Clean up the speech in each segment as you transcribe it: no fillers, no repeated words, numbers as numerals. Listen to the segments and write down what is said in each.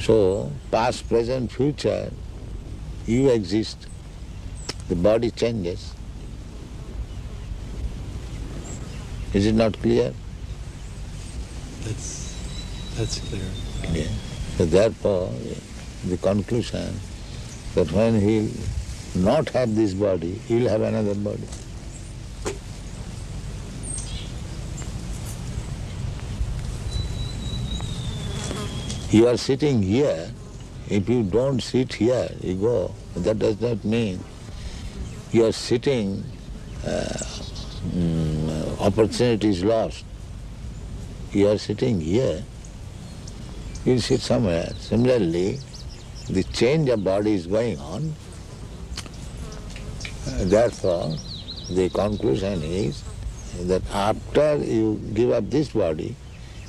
So, past, present, future, you exist. The body changes. Is it not clear? That's clear. Yeah. So therefore, the conclusion that when he'll not have this body, he'll have another body. You are sitting here. If you don't sit here, you go. That does not mean you are sitting, opportunity is lost. You are sitting here, you will sit somewhere. Similarly, the change of body is going on. Therefore, the conclusion is that after you give up this body,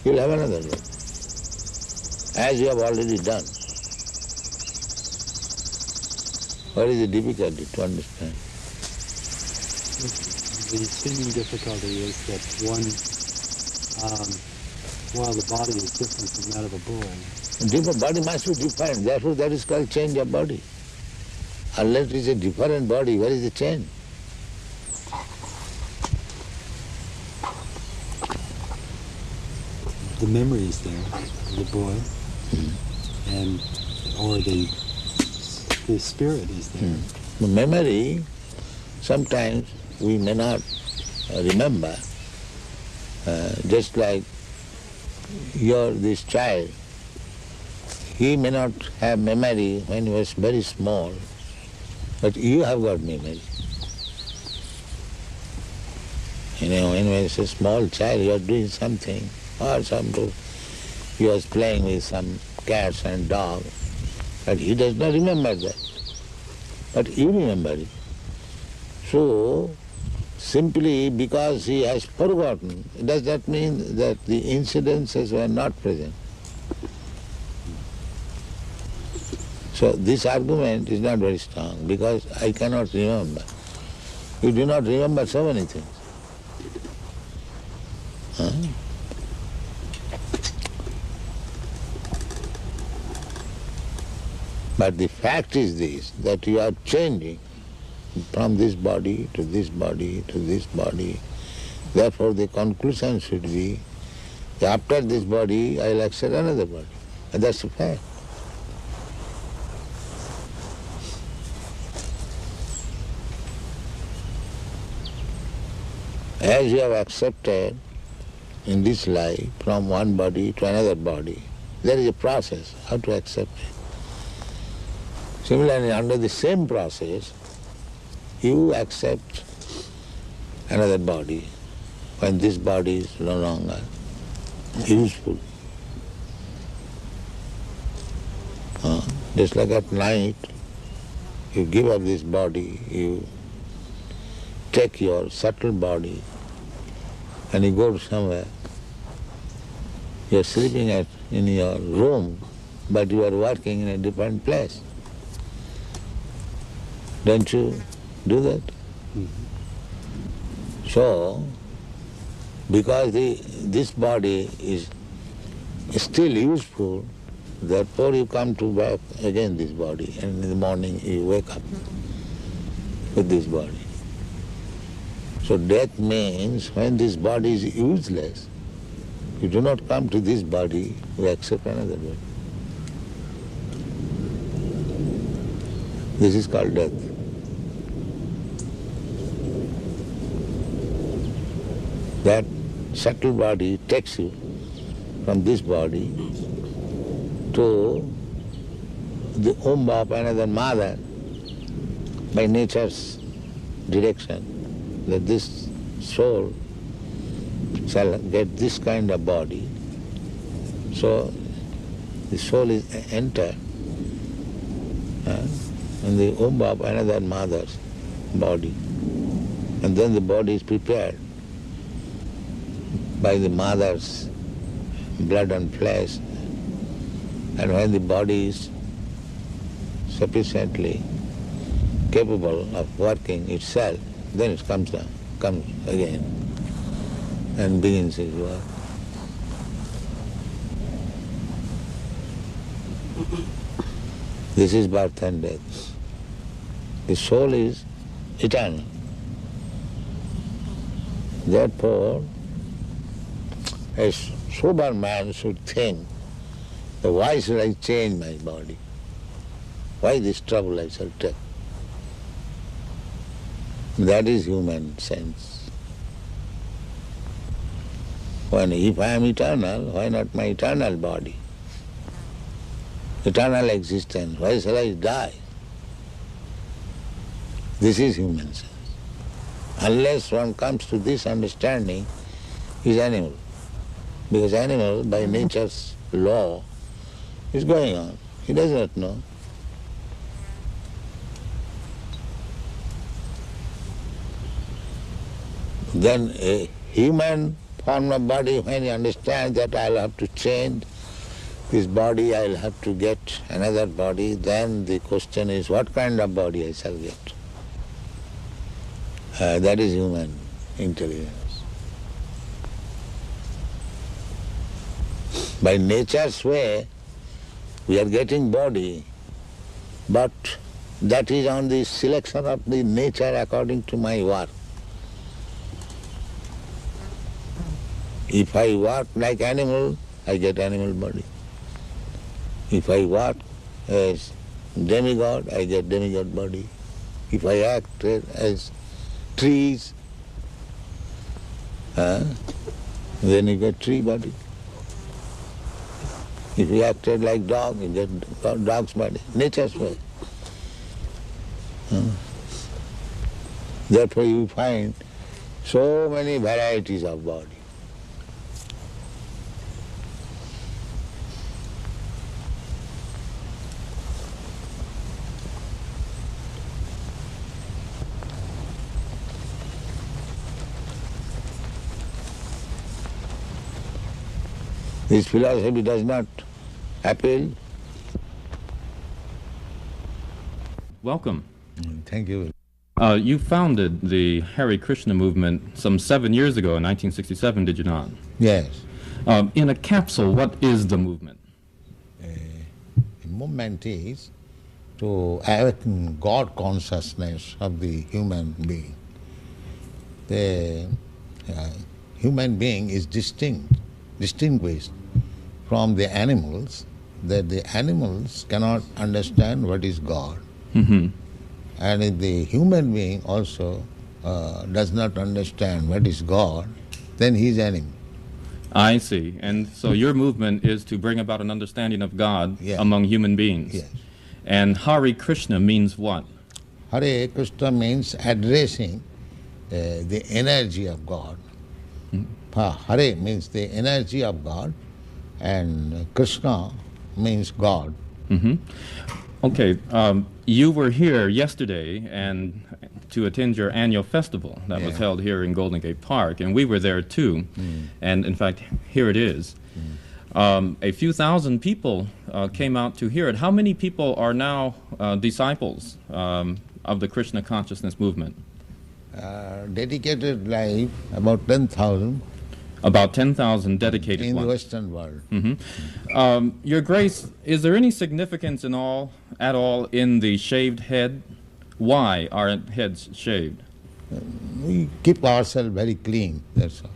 you will have another body, as you have already done. What is the difficulty to understand? The seeming difficulty is that while the body is different from that of a boy. Different body must be different, therefore that is called change of body. Unless it is a different body, where is the change? The memory is there, the boy, and or the spirit is there. The memory, sometimes we may not remember, just like this child, he may not have memory when he was very small, but you have got memory. When he was a small child, you are doing something, or he was playing with some cats and dogs, but he does not remember that. But you remember it. So, simply because he has forgotten, does that mean that the incidences were not present? So this argument is not very strong, because I cannot remember. You do not remember so many things. Huh? But the fact is this, that you are changing from this body to this body to this body. Therefore the conclusion should be, after this body I will accept another body. And that's the fact. As you have accepted in this life from one body to another body, there is a process how to accept it. Similarly, under the same process, you accept another body when this body is no longer useful. Just like at night, you give up this body, you take your subtle body and you go to somewhere. You are sleeping in your room, but you are working in a different place. Don't you do that? Mm-hmm. So, because this body is still useful, therefore you come to back again this body, and in the morning you wake up with this body. So death means when this body is useless, you do not come to this body, you accept another body. This is called death. That subtle body takes you from this body to the womb of another mother by nature's direction, that this soul shall get this kind of body. So the soul is entered in the womb of another mother's body, and then the body is prepared by the mother's blood and flesh, and when the body is sufficiently capable of working itself, then it comes again and begins its work. This is birth and death. The soul is eternal. Therefore, a sober man should think, that why should I change my body? Why this trouble I shall take? That is human sense. If I am eternal, why not my eternal body? Eternal existence, why shall I die? This is human sense. Unless one comes to this understanding, he is animal. Because animal, by nature's law, is going on. He does not know. Then a human form of body, when he understands that I'll have to change this body, I'll have to get another body, then the question is, what kind of body I shall get? That is human intelligence. By nature's way, we are getting body, but that is on the selection of the nature according to my work. If I work like animal, I get animal body. If I work as demigod, I get demigod body. If I act as trees, then you get tree body. If you acted like dog, you get dog's body. Nature's way. Therefore you find so many varieties of body. This philosophy does not appeal. Welcome. Thank you. You founded the Hare Krishna movement some 7 years ago in 1967, did you not? Yes. In a capsule, what is the movement? The movement is to awaken God consciousness of the human being. The human being is distinguished from the animals, that the animals cannot understand what is God. Mm-hmm. And if the human being also does not understand what is God, then he is animal. I see. And so your movement is to bring about an understanding of God Yeah. among human beings. Yes. And Hare Krishna means what? Hare Krishna means addressing the energy of God. Hare means the energy of God, and Krishna means God. Mm-hmm. Okay, you were here yesterday and to attend your annual festival that was Yeah. held here in Golden Gate Park, and we were there too. And in fact, here it is. A few thousand people came out to hear it. How many people are now disciples of the Krishna consciousness movement? Dedicated life, about 10,000 About 10,000 dedicated in the ones. Western world. Your Grace, is there any significance at all in the shaved head? Why are heads shaved? We keep ourselves very clean, that's all.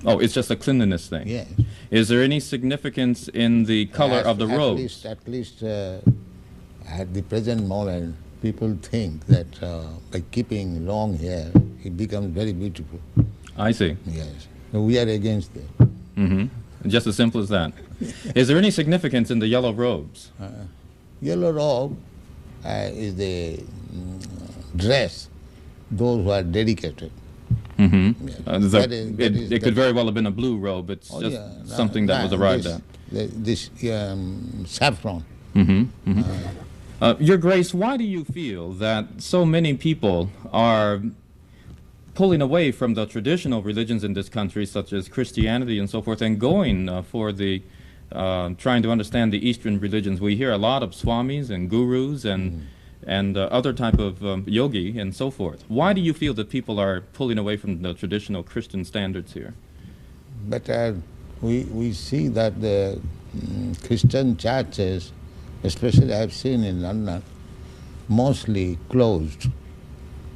Oh, it's just a cleanliness thing. Yes. Is there any significance in the color of the robes? At least at the present moment, people think that by keeping long hair, it becomes very beautiful. I see. Yes. So we are against that. Just as simple as that. Is there any significance in the yellow robes? Yellow robe is the dress, those who are dedicated. Yes. It could very well have been a blue robe. It's just something that was arrived at. This saffron. Your Grace, why do you feel that so many people are pulling away from the traditional religions in this country, such as Christianity and so forth, and going for the trying to understand the Eastern religions? We hear a lot of swamis and gurus and other type of yogi and so forth. Why do you feel that people are pulling away from the traditional Christian standards here? But we see that the Christian churches especially I have seen in London, mostly closed.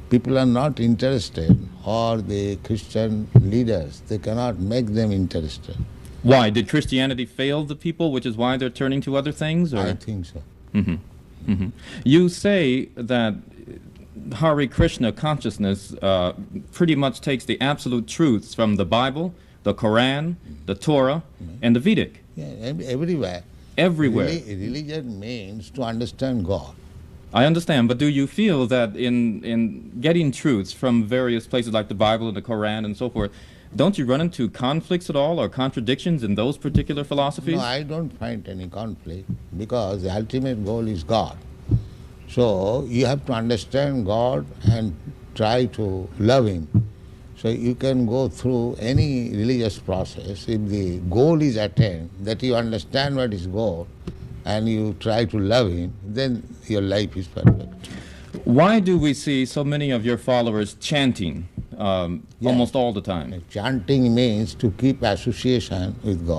People are not interested, or the Christian leaders, they cannot make them interested. Why? Did Christianity fail the people, which is why they're turning to other things? Or? I think so. You say that Hare Krishna consciousness pretty much takes the absolute truths from the Bible, the Quran, the Torah, and the Vedic. Yeah, everywhere. Everywhere. Religion means to understand God. I understand, but do you feel that in getting truths from various places like the Bible and the Quran and so forth, don't you run into conflicts at all or contradictions in those particular philosophies? No, I don't find any conflict because the ultimate goal is God. So you have to understand God and try to love Him. So you can go through any religious process. If the goal is attained, that you understand what is goal, and you try to love Him, then your life is perfect. Why do we see so many of your followers chanting almost all the time? Chanting means to keep association with God.